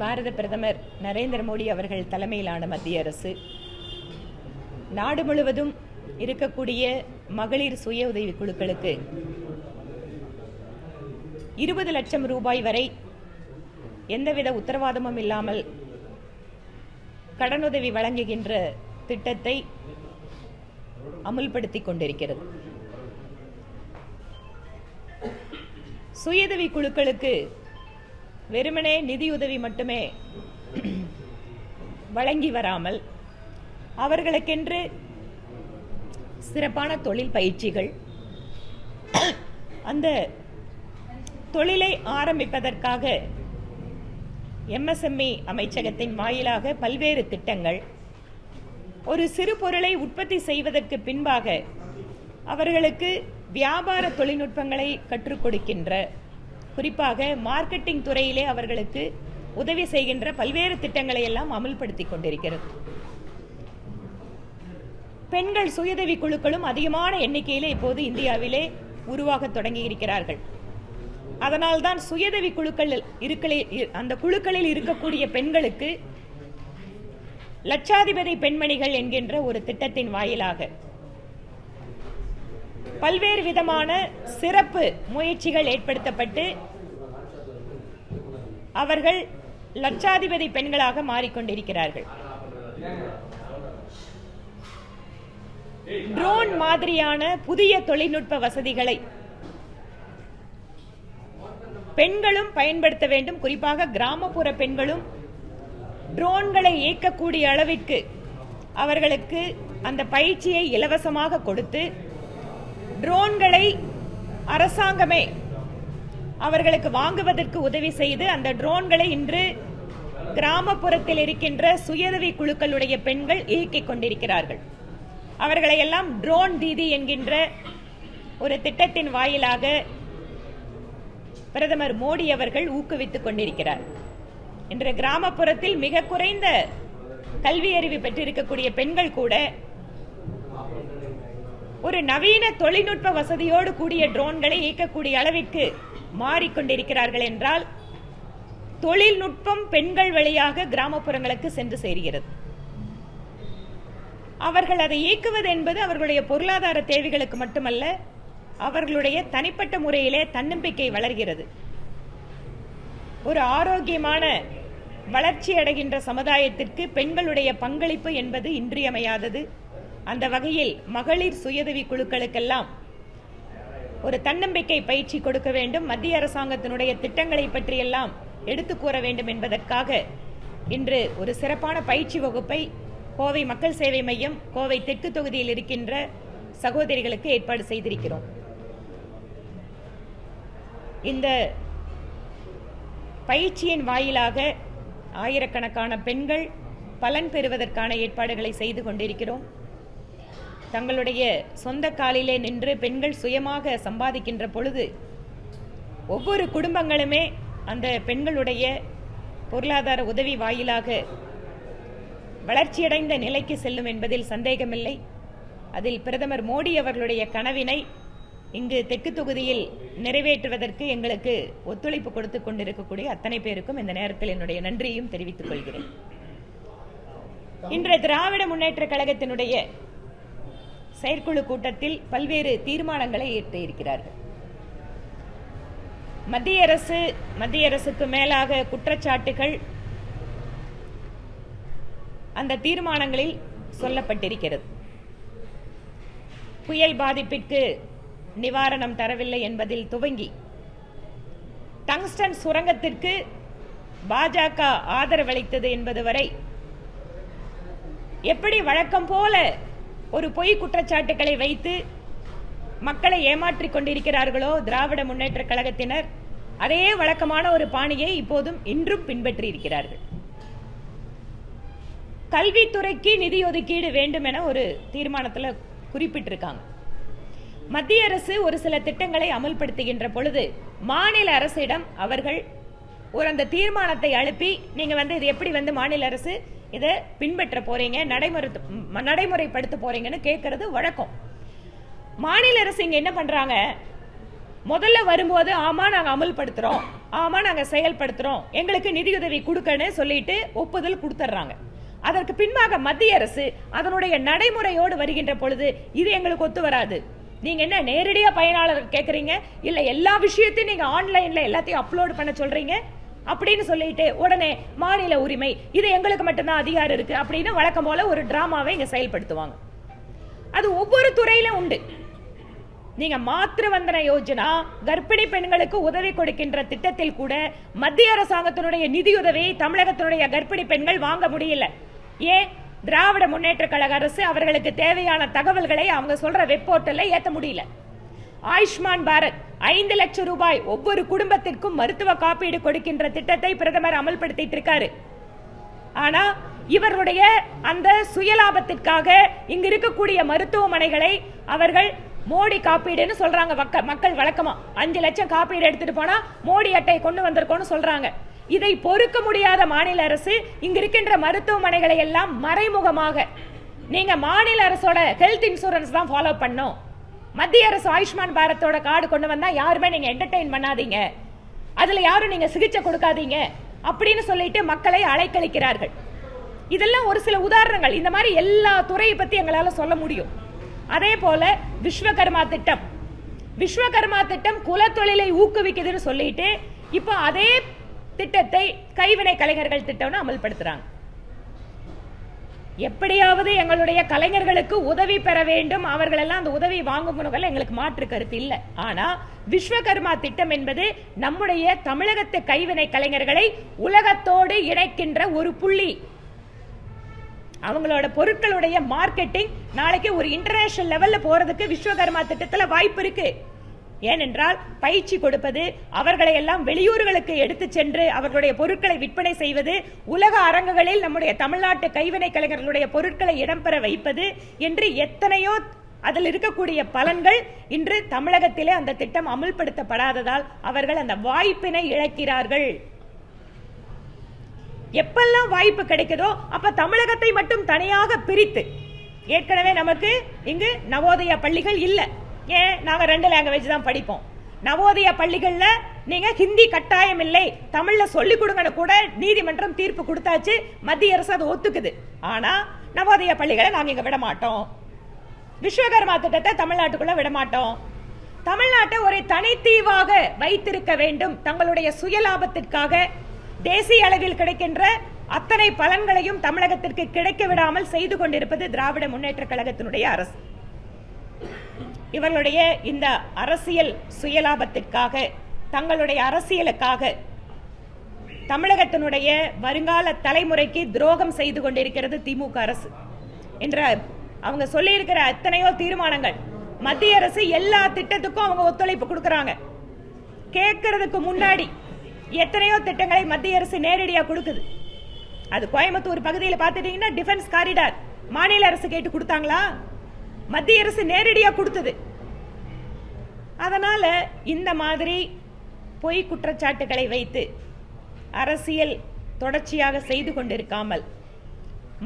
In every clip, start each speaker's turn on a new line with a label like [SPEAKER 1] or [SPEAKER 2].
[SPEAKER 1] பாரத பிரதமர் நரேந்திர மோடி அவர்கள் தலைமையிலான மத்திய அரசு நாடு முழுவதும் இருக்கக்கூடிய மகளிர் சுய உதவி குழுக்களுக்கு 20 லட்சம் ரூபாய் வரை எந்தவித உத்தரவாதமும் இல்லாமல் கடனுதவி வழங்குகின்ற திட்டத்தை அமுல்படுத்திக் கொண்டிருக்கிறது. சுயஉதவி குழுக்களுக்கு வெறுமனே நிதியுதவி மட்டுமே வழங்கி வராமல் அவர்களுக்கென்று சிறப்பான தொழில் பயிற்சிகள், அந்த தொழிலை ஆரம்பிப்பதற்காக MSME அமைச்சகத்தின் வாயிலாக பல்வேறு திட்டங்கள், ஒரு சிறு பொருளை உற்பத்தி செய்வதற்கு பின்பாக அவர்களுக்கு வியாபார தொழில்நுட்பங்களை கற்றுக் கொடுக்கின்ற, குறிப்பாக மார்க்கெட்டிங் துறையிலே அவர்களுக்கு உதவி செய்கின்ற பல்வேறு திட்டங்களை எல்லாம் அமல்படுத்திக் கொண்டிருக்கிறது. பெண்கள் சுயஉதவி குழுக்களும் அதிகமான எண்ணிக்கையிலே இப்போது இந்தியாவிலே உருவாக தொடங்கி இருக்கிறார்கள். அதனால்தான் சுயஉதவி குழுக்கள் அந்த குழுக்களில் இருக்கக்கூடிய பெண்களுக்கு லட்சாதிபதி பெண்மணிகள் என்கின்ற ஒரு திட்டத்தின் வாயிலாக பல்வேறு விதமான சிறப்பு முயற்சிகள் ஏற்படுத்தப்பட்டு அவர்கள் லட்சாதிபதி பெண்களாக மாறிக்கொண்டிருக்கிறார்கள். ட்ரோன் மாதிரியான புதிய தொழில்நுட்ப வசதிகளை பெண்களும் பயன்படுத்த வேண்டும். குறிப்பாக கிராமப்புற பெண்களும் ட்ரோன்களை இயக்கக்கூடிய அளவிற்கு அவர்களுக்கு அந்த பயிற்சியை இலவசமாக கொடுத்து, ட்ரோன்களை அரசாங்கமே அவர்களுக்கு வாங்குவதற்கு உதவி செய்து, அந்த ட்ரோன்களை இன்று கிராமப்புறத்தில் இருக்கின்ற சுயஉதவி குழுக்களுடைய பெண்கள் இயக்கிக் கொண்டிருக்கிறார்கள். அவர்களை எல்லாம் ட்ரோன் தீதி என்கின்ற ஒரு திட்டத்தின் வாயிலாக பிரதமர் மோடி அவர்கள் ஊக்குவித்துக் கொண்டிருக்கிறார். இன்று கிராமப்புறத்தில் மிக குறைந்த கல்வி அறிவு பெற்றிருக்கக்கூடிய பெண்கள் கூட ஒரு நவீன தொழில்நுட்ப வசதியோடு கூடிய ட்ரோன்களை இயக்கக்கூடிய அளவிற்கு மாறிக்கொண்டிருக்கிறார்கள் என்றால், தொழில்நுட்பம் பெண்கள் வழியாக கிராமப்புறங்களுக்கு சென்று சேர்கிறது. அவர்கள் அதை இயக்குவது என்பது அவர்களுடைய பொருளாதார தேவைகளுக்கு மட்டுமல்ல, அவர்களுடைய தனிப்பட்ட முறையிலே தன்னம்பிக்கை வளர்கிறது. ஒரு ஆரோக்கியமான வளர்ச்சி அடைகின்ற சமுதாயத்திற்கு பெண்களுடைய பங்களிப்பு என்பது இன்றியமையாதது. அந்த வகையில் மகளிர் சுயஉதவி குழுக்களுக்கெல்லாம் ஒரு தன்னம்பிக்கை பயிற்சி கொடுக்க வேண்டும். மத்திய அரசாங்கத்தினுடைய திட்டங்களை பற்றியெல்லாம் எடுத்து கூற வேண்டும் என்பதற்காக இன்று ஒரு சிறப்பான பயிற்சி வகுப்பை கோவை மக்கள் சேவை மையம், கோவை தெற்கு தொகுதியில் இருக்கின்ற சகோதரிகளுக்கு ஏற்பாடு செய்திருக்கிறோம். இந்த பயிற்சியின் வாயிலாக ஆயிரக்கணக்கான பெண்கள் பலன் பெறுவதற்கான ஏற்பாடுகளை செய்து கொண்டிருக்கிறோம். தங்களுடைய சொந்த காலிலே நின்று பெண்கள் சுயமாக சம்பாதிக்கின்ற பொழுது ஒவ்வொரு குடும்பங்களுமே அந்த பெண்களுடைய பொருளாதார உதவி வாயிலாக வளர்ச்சியடைந்த நிலைக்கு செல்லும் என்பதில் சந்தேகமில்லை. அதில் பிரதமர் மோடி அவர்களுடைய கனவினை இங்கு தெற்கு தொகுதியில் நிறைவேற்றுவதற்கு எங்களுக்கு ஒத்துழைப்பு கொடுத்துக் கொண்டிருக்கக்கூடிய அத்தனை பேருக்கும் இந்த நேரத்தில் என்னுடைய நன்றியையும் தெரிவித்துக் கொள்கிறேன். இன்று திராவிட முன்னேற்ற கழகத்தினுடைய செயற்குழு கூட்டத்தில் பல்வேறு தீர்மானங்களை ஏற்றிருக்கிறார்கள். மத்திய அரசுக்கு மேலாக குற்றச்சாட்டுகள் அந்த தீர்மானங்களில் சொல்லப்பட்டிருக்கிறது. புயல் பாதிப்பிற்கு நிவாரணம் தரவில்லை என்பதில் துவங்கி, டங்ஸ்டன் சுரங்கத்திற்கு பாஜக ஆதரவளித்தது என்பது வரை எப்படி வழக்கம் போல ஒரு பொய் குற்றச்சாட்டுகளை வைத்து மக்களை ஏமாற்றிக் கொண்டிருக்கிறார்களோ திராவிட முன்னேற்ற கழகத்தினர், அதே வழக்கமான ஒரு பாணியை இப்போதும் இன்றும் பின்பற்றி இருக்கிறார்கள். கல்வித்துறைக்கு நிதி ஒதுக்கீடு வேண்டும் என ஒரு தீர்மானத்தில் குறிப்பிட்டிருக்காங்க. மத்திய அரசு ஒரு சில திட்டங்களை அமல்படுத்துகின்ற பொழுது மாநில அரசிடம் அவர்கள் ஒரு அந்த தீர்மானத்தை அனுப்பி, நீங்க இது எப்படி மாநில அரசு இதை பின்பற்ற போறீங்க, நடைமுறைப்படுத்த போறீங்கன்னு கேட்கறது வழக்கம். மாநில அரசு இங்க என்ன பண்றாங்க, முதல்ல வரும்போது ஆமா நாங்க அமல்படுத்துறோம், ஆமா நாங்க செயல்படுத்துறோம், எங்களுக்கு நிதியுதவி கொடுக்கன்னு சொல்லிட்டு ஒப்புதல் கொடுத்துறாங்க. அதற்கு பின்பாக மத்திய அரசு அதனுடைய நடைமுறையோடு வருகின்ற பொழுது இது எங்களுக்கு ஒத்து வராது, நீங்க என்ன நேரடியா பயனாளர் கேக்குறீங்க, இல்ல எல்லா விஷயத்தையும் நீங்க ஆன்லைன்ல எல்லாத்தையும் அப்லோட் பண்ண சொல்றீங்க அப்படின்னு சொல்லிட்டு உடனே மாநில உரிமை இது எங்களுக்கு மட்டும்தான் அதிகாரம் இருக்கு அப்படின்னு வழக்கம் போல ஒரு டிராமாவை இங்க செயல்படுத்துவாங்க. அது ஒவ்வொரு துறையிலும் உண்டு. நீங்க மாத்திரு வந்தன யோஜனா கர்ப்பிணி பெண்களுக்கு உதவி கொடுக்கின்ற திட்டத்தில் கூட மத்திய அரசாங்கத்தினுடைய நிதியுதவியை தமிழகத்தினுடைய கர்ப்பிணி பெண்கள் வாங்க முடியல. ஏன்? திராவிட முன்னேற்ற கழக அரசு அவர்களுக்கு தேவையான தகவல்களை அவங்க சொல்ற வெப் போர்ட்டல்ல ஏத்த முடியல. ஆயுஷ்மான் பாரத் 5 லட்சம் ரூபாய் ஒவ்வொரு குடும்பத்திற்கும் மருத்துவ காப்பீடு கொடுக்கின்ற திட்டத்தை பிரதமர் அமல்படுத்திட்டு இருக்காரு. ஆனா இவருடைய அந்த சுயலாபத்திற்காக இங்க இருக்கக்கூடிய மருத்துவமனைகளை அவர்கள் மோடி காப்பீடுன்னு சொல்றாங்க. மக்கள் வழக்கமா 5 லட்சம் காப்பீடு எடுத்துட்டு போனா மோடி அட்டை கொண்டு வந்திருக்கோம்னு சொல்றாங்க. இதை பொறுக்க முடியாத மாநில அரசு இங்க இருக்கின்ற மருத்துவமனைகளை எல்லாம் மறைமுகமாக நீங்க மாநில அரசோட ஹெல்த் இன்சூரன்ஸ் தான் ஃபாலோ பண்ணும், மத்திய அரசு ஆயுஷ்மான் பாரத்தோட கார்டு கொண்டு வந்தா யாருமே நீங்க என்டர்டெயின் பண்ணாதீங்க, அதுல யாரும் நீங்க சிகிச்சை கொடுக்காதீங்க அப்படின்னு சொல்லிட்டு மக்களை அலைக்கழிக்கிறார்கள். இதெல்லாம் ஒரு சில உதாரணங்கள். இந்த மாதிரி எல்லா துறையை பத்தி எங்களால சொல்ல முடியும். அதே போல விஸ்வகர்மா திட்டம், விஸ்வகர்மா திட்டம் குலத்தொழிலை ஊக்குவிக்குதுன்னு சொல்லிட்டு இப்ப அதே திட்டத்தை கைவினை கலைஞர்கள் திட்டம்னு அமல்படுத்துறாங்க. எப்படியாவது எங்களுடைய கலைஞர்களுக்கு உதவி பெற வேண்டும், அவர்கள் எல்லாம் அந்த உதவி வாங்கணும், எங்களுக்கு மாற்று கருத்து இல்லை. ஆனா விஸ்வகர்மா திட்டம் என்பது நம்முடைய தமிழகத்து கைவினை கலைஞர்களை உலகத்தோடு இணைக்கின்ற ஒரு புள்ளி. அவங்களோட பொருட்களுடைய மார்க்கெட்டிங் நாளைக்கு ஒரு இன்டர்நேஷனல் லெவல்ல போறதுக்கு விஸ்வகர்மா திட்டத்துல வாய்ப்பு இருக்கு. ஏனென்றால் பயிற்சி கொடுப்பது, அவர்களை எல்லாம் வெளியூர்களுக்கு எடுத்து சென்று அவர்களுடைய பொருட்களை விற்பனை செய்வது, உலக அரங்குகளில் நம்முடைய தமிழ்நாட்டு கைவினை கலைஞர்களுடைய பொருட்களை இடம்பெற வைப்பது என்று எத்தனையோ அதில் இருக்கக்கூடிய பலன்கள் இன்று தமிழகத்திலே அந்த திட்டம் அமுல்படுத்தப்படாததால் அவர்கள் அந்த வாய்ப்பினை இழக்கிறார்கள். எப்பெல்லாம் வாய்ப்பு கிடைக்குதோ அப்ப தமிழகத்தை மட்டும் தனியாக பிரித்து, ஏற்கனவே நமக்கு இங்கு நவோதயா பள்ளிகள் இல்ல, ஏன்? நாங்க 2 லாங்குவேஜ் தான் படிப்போம். நவோதயா பள்ளிகள்ல நீங்க ஹிந்தி கட்டாயம் இல்லை, தமிழ்ல சொல்லி கொடுங்கன்னு கூட நீதிமன்றம் தீர்ப்பு கொடுத்தாச்சு, மத்திய அரசு அதை ஒத்துக்குது. ஆனா நவோதயா பள்ளிகளை நாங்க இங்க விட மாட்டோம், விஸ்வகர்மா திட்டத்தை தமிழ்நாட்டுக்குள்ள விட மாட்டோம். தமிழ்நாட்டை ஒரு தனித்தீவாக வைத்திருக்க வேண்டும், தங்களுடைய சுயலாபத்திற்காக தேசிய அளவில் கிடைக்கின்ற அத்தனை பலன்களையும் தமிழகத்திற்கு கிடைக்க விடாமல் செய்து கொண்டிருப்பது திராவிட முன்னேற்ற கழகத்தினுடைய அரசு. இவர்களுடைய இந்த அரசியல் சுயலாபத்திற்காக, தங்களுடைய அரசியலுக்காக தமிழகத்தினுடைய வருங்கால தலைமுறைக்கு துரோகம் செய்து கொண்டிருக்கிறது திமுக அரசு என்ற அவங்க சொல்லி இருக்கிற எத்தனையோ தீர்மானங்கள். மத்திய அரசு எல்லா திட்டத்துக்கும் அவங்க ஒத்துழைப்பு கொடுக்கறாங்க. கேட்கறதுக்கு முன்னாடி எத்தனையோ திட்டங்களை மத்திய அரசு நேரடியாக கொடுக்குது. அது கோயம்புத்தூர் பகுதியில் பார்த்துட்டீங்கன்னா டிஃபென்ஸ் காரிடார் மாநில அரசு கேட்டு கொடுத்தாங்களா? மத்திய அரசு நேரடியாக கொடுத்தது. அதனால இந்த மாதிரி பொய் குற்றச்சாட்டுகளை வைத்து அரசியல் தொடர்ச்சியாக செய்து கொண்டிருக்காமல்,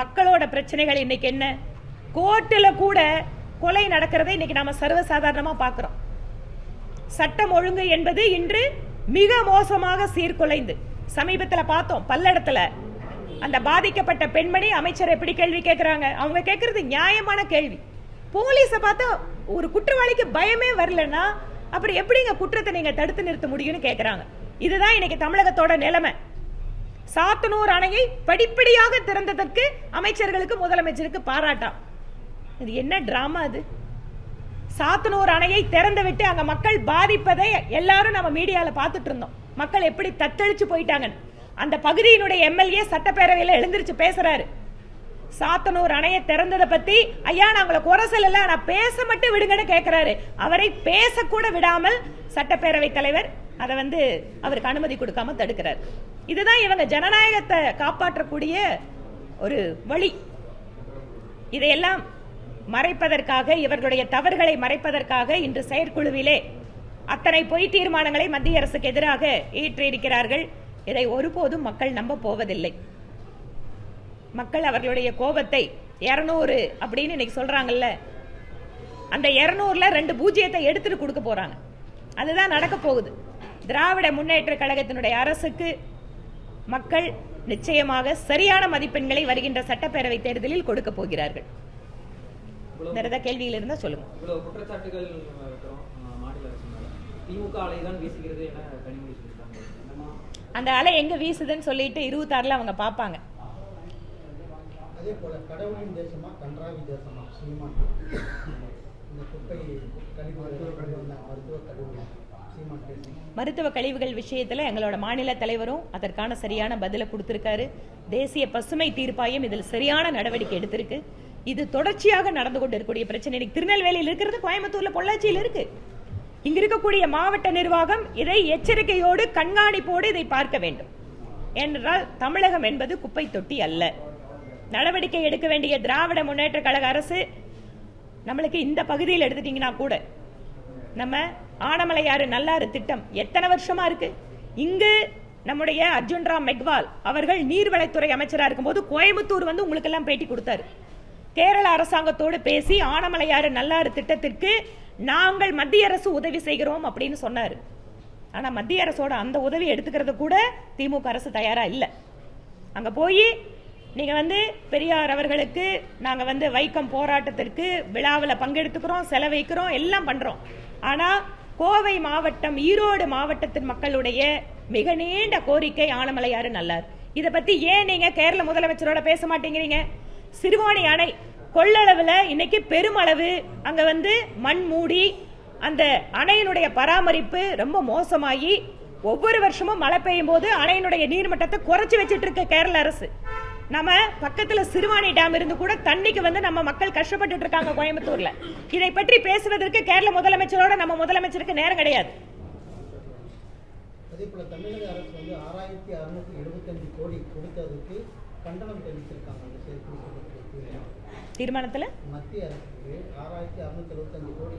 [SPEAKER 1] மக்களோட பிரச்சனைகள் இன்னைக்கு என்ன? கோர்ட்டில் கூட கொலை நடக்கிறதை இன்னைக்கு நாம சர்வசாதாரணமா பார்க்கிறோம். சட்டம் ஒழுங்கு என்பது இன்று மிக மோசமாக சீர்குலைந்து, சமீபத்தில் பார்த்தோம் பல்லடத்துல அந்த பாதிக்கப்பட்ட பெண்மணி அமைச்சர் எப்படி கேள்வி கேட்கிறாங்க? அவங்க கேட்கறது நியாயமான கேள்வி. போலீஸை பார்த்தா ஒரு குற்றவாளிக்கு பயமே வரலன்னா அப்புறம் எப்படிங்க குற்றத்தை நீங்க தடுத்து நிறுத்த முடியும்னு கேட்கிறாங்க. இதுதான் இன்னைக்கு தமிழகத்தோட நிலைமை. சாத்தனூர் அணையை படிப்படியாக திறந்ததற்கு அமைச்சர்களுக்கு முதலமைச்சருக்கு பாராட்டாம். இது என்ன டிராமா? அது சாத்தனூர் அணையை திறந்து விட்டு அங்க மக்கள் பாதிப்பதை எல்லாரும் நம்ம மீடியால பார்த்துட்டு இருந்தோம். மக்கள் எப்படி தத்தளிச்சு போயிட்டாங்க. அந்த பகுதியினுடைய எம்எல்ஏ சட்டப்பேரவையில் எழுந்திருச்சு பேசுறாரு. சாத்தனூர் அணையை திறந்ததை பத்தி ஐயா நாங்கள குறை சொல்லல, நான் பேச மட்டும் விடுங்கன்னு கேட்கிறாரு. அவரை பேசக்கூட விடாமல் சட்டப்பேரவை தலைவர் அதை அவருக்கு அனுமதி கொடுக்காம தடுக்கிறார். இதுதான் இவங்க ஜனநாயகத்தை காப்பாற்றக்கூடிய ஒரு வழி. இதையெல்லாம் மறைப்பதற்காக, இவர்களுடைய தவறுகளை மறைப்பதற்காக இன்று செயற்குழுவிலே அத்தனை பொய் தீர்மானங்களை மத்திய அரசுக்கு எதிராக ஏற்றிருக்கிறார்கள். இதை ஒருபோதும் மக்கள் நம்ப போவதில்லை. மக்கள் அவர்களுடைய கோபத்தை 200 அப்படின்னு இன்னைக்கு சொல்றாங்கல்ல, அந்த 200ல 2 பூஜ்ஜியத்தை எடுத்துட்டு கொடுக்க போறாங்க. அதுதான் நடக்க போகுது. திராவிட முன்னேற்ற கழகத்தினுடைய அரசுக்கு மக்கள் நிச்சயமாக சரியான மதிப்பெண்களை வருகின்ற சட்டப்பேரவை தேர்தலில் கொடுக்க போகிறார்கள். வேற கேள்விகள் இருந்தா சொல்லுங்க.
[SPEAKER 2] குற்றச்சாட்டுகள் மாநில அரசு திமுக அலைதான் வீசுகிறது என கனிமொழி சொல்லிட்டாங்க.
[SPEAKER 1] அந்த அலை எங்க வீசுதுன்னு சொல்லிட்டு 26ல அவங்க பாப்பாங்க.
[SPEAKER 3] அதே போல கடவுளின் தேசமா கன்றாவி தேசமா சீமான் இந்த குப்பை
[SPEAKER 1] மருத்துவ கழிவுகள் விஷயத்துல எங்களோட மாநில தலைவரும் அதற்கான சரியான பதிலை கொடுத்திருக்காரு. தேசிய பசுமை தீர்ப்பாயம் இதில் சரியான நடவடிக்கை எடுத்திருக்கு. இது தொடர்ச்சியாக நடந்து கொண்டு இருக்கக்கூடிய பிரச்சனை. திருநெல்வேலியில் இருக்கிறது, கோயம்புத்தூர்ல பொள்ளாச்சியில் இருக்கு. இங்க இருக்கக்கூடிய மாவட்ட நிர்வாகம் இதை எச்சரிக்கையோடு கண்காணிப்போடு இதை பார்க்க வேண்டும். ஏனென்றால் தமிழகம் என்பது குப்பை தொட்டி அல்ல. நடவடிக்கை எடுக்க வேண்டிய திராவிட முன்னேற்ற கழக அரசு நம்மளுக்கு இந்த பகுதியில் எடுத்துட்டீங்கன்னா கூட நம்ம ஆனமலையாறு நல்லாறு திட்டம் எத்தனை வருஷமா இருக்கு. இங்கு நம்முடைய அர்ஜுன் ராம் மெக்வால் அவர்கள் நீர்வளத்துறை அமைச்சராக இருக்கும்போது கோயம்புத்தூர் வந்து உங்களுக்கு எல்லாம் பேட்டி கொடுத்தாரு. கேரள அரசாங்கத்தோடு பேசி ஆனமலையாறு நல்லாறு திட்டத்திற்கு நாங்கள் மத்திய அரசு உதவி செய்கிறோம் அப்படின்னு சொன்னாரு. ஆனா மத்திய அரசோட அந்த உதவி எடுத்துக்கிறது கூட திமுக அரசு தயாரா இல்ல. அங்க போய் நீங்க வந்து பெரியார் அவர்களுக்கு நாங்க வந்து வைக்கம் போராட்டத்திற்கு விழாவில் பங்கெடுத்துக்கிறோம், செலவைக்கிறோம், எல்லாம் பண்றோம். ஆனா கோவை மாவட்டம், ஈரோடு மாவட்டத்தின் மக்களுடைய மிக நீண்ட கோரிக்கை ஆனமலையாறு நல்லாறு. இதை பத்தி ஏன் நீங்க கேரள முதலமைச்சரோட பேச மாட்டேங்கிறீங்க? சிறுவாணி அணை கொள்ளளவுல இன்னைக்கு பெருமளவு அங்க வந்து மண் மூடி அந்த அணையினுடைய பராமரிப்பு ரொம்ப மோசமாகி ஒவ்வொரு வருஷமும் மழை பெய்யும் போது அணையினுடைய நீர்மட்டத்தை குறைச்சு வச்சிட்டு இருக்க கேரள அரசு. நம்ம பக்கத்துல சிறுவாணி டேம் இருந்து கூட தண்ணிக்கு வந்து நம்ம மக்கள் கஷ்டப்பட்டு இருக்காங்க கோயம்புத்தூர்ல. இதை பற்றி பேசுவதற்கு கேரள முதலமைச்சரோட நம்ம முதலமைச்சருக்கு நேரம் கிடையாது.
[SPEAKER 3] அதே போல தமிழக அரசு வந்து 6675 கோடி கொடுத்ததுக்கு கண்டனம் தெரிவித்திருக்காங்க.
[SPEAKER 1] தீர்மானத்துல
[SPEAKER 3] மத்திய அரசுக்கு 6675 கோடி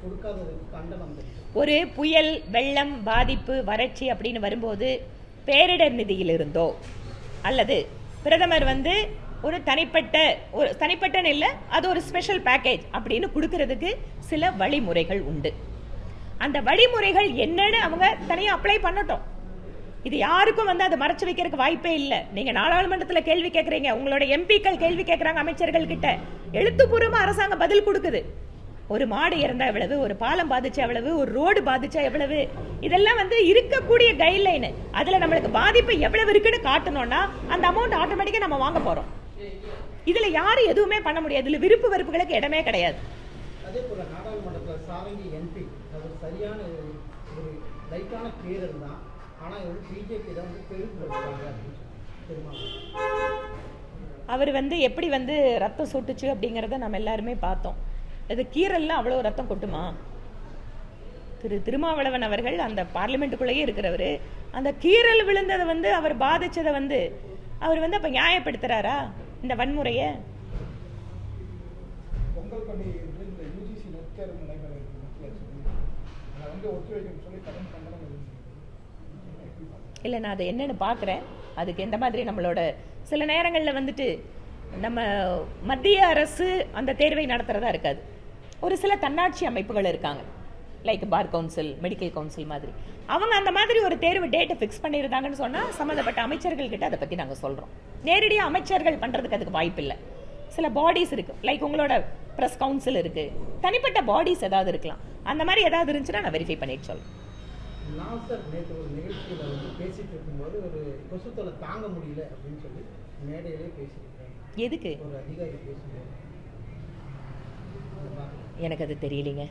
[SPEAKER 3] கொடுக்காததுக்கு கண்டனம்.
[SPEAKER 1] ஒரு புயல், வெள்ளம் பாதிப்பு, வறட்சி அப்படின்னு வரும்போது பேரிடர் நிதியில் இருந்தோ அல்லது பிரதமர் வந்து ஒரு தனிப்பட்ட இல்ல, அது ஒரு ஸ்பெஷல் பேக்கேஜ் அப்படின்னு கொடுக்கிறதுக்கு சில வழிமுறைகள் உண்டு. அந்த வழிமுறைகள் என்னன்னு அவங்க தனியா அப்ளை பண்ணட்டும். இது யாருக்கும் வந்து அதை மறைச்சு வைக்கிறதுக்கு வாய்ப்பே இல்லை. நீங்க நாடாளுமன்றத்தில் கேள்வி கேட்கறீங்க, உங்களோட எம்பிக்கள் கேள்வி கேட்கறாங்க அமைச்சர்கள் கிட்ட, எழுத்துப்பூர்வமா அரசாங்கம் பதில் கொடுக்குது. ஒரு மாடு இறந்தா எவ்வளவு, ஒரு பாலம் பாதிச்சா எவ்வளவு, ஒரு ரோடு பாதிச்சா எவ்வளவு, இதெல்லாம் வந்து இருக்கக்கூடிய கைட்லைன். அதுல நம்மளுக்கு பாதிப்பு எவ்வளவு இருக்குன்னு காட்டணும்னா அந்த அமௌண்ட் ஆட்டோமேட்டிக்கா நம்ம வாங்க போறோம். இதுல யாரும் எதுவுமே பண்ண முடியாது. இதுல விருப்பு வெறுப்புகளுக்கு இடமே கிடையாது.
[SPEAKER 3] அதே போல நாடாளுமன்றத்தில் சாரங்கி என்பி அது சரியான ஒரு லைட்டான கிளியர் தான். ஆனா பிஜேபி தான் வந்து பெருமைப்படுறாங்க.
[SPEAKER 1] அவர் வந்து எப்படி வந்து ரத்தம் சொட்டுச்சு அப்படிங்கறத நம்ம எல்லாருமே பார்த்தோம். இது கீரல்லாம் அவ்வளவு ரத்தம் கொட்டுமா? திருமாவளவன் அவர்கள் அந்த பார்லிமெண்ட்டுக்குள்ளேயே இருக்கிறவரு, அந்த கீரல் விழுந்ததை வந்து அவர் பாதிச்சதை வந்து அவர் வந்து அப்ப நியாயப்படுத்துறாரா இந்த வன்முறைய?
[SPEAKER 4] பொங்கல் பண்டிகை இந்த யூஜிசி நெட் தேர்வு நடைபெற
[SPEAKER 1] இல்லை, நான் அதை என்னன்னு பார்க்குறேன். அதுக்கு எந்த மாதிரி நம்மளோட சில நேரங்களில் வந்துட்டு நம்ம மத்திய அரசு அந்த தேர்வை நடத்துறதா இருக்காது. ஒரு சில தன்னாட்சி அமைப்புகள் இருக்காங்க, like bar council, medical council மாதிரி. அவங்க அந்த மாதிரி ஒரு தேர்வு டேட்டை ஃபிக்ஸ் பண்ணியிருந்தாங்கன்னு சொன்னால் சம்மந்தப்பட்ட அமைச்சர்கள் கிட்ட அதை பற்றி நாங்கள் சொல்கிறோம். நேரடியாக அமைச்சர்கள் பண்ணுறதுக்கு அதுக்கு வாய்ப்பு இல்லை. சில பாடிஸ் இருக்கு, லைக் உங்களோட ப்ரெஸ் கவுன்சில் இருக்கு, தனிப்பட்ட பாடிஸ் ஏதாவது இருக்கலாம். அந்த மாதிரி ஏதாவது இருந்துச்சுன்னா நான் வெரிஃபை பண்ணிட்டு சொல்றேன்.
[SPEAKER 3] நாசர் நேற்று ஒரு நிகழ்ச்சியில் வந்து பேசிட்டு இருக்கும்போது ஒரு கொசுத்தலை தாங்க முடியல அப்படின்னு சொல்லி மேடையிலே பேசியிருக்காங்க.
[SPEAKER 1] எதுக்கு?
[SPEAKER 3] ஒரு அதிகாரி பேசும்போது
[SPEAKER 1] எனக்கு அது தெரியலீங்க.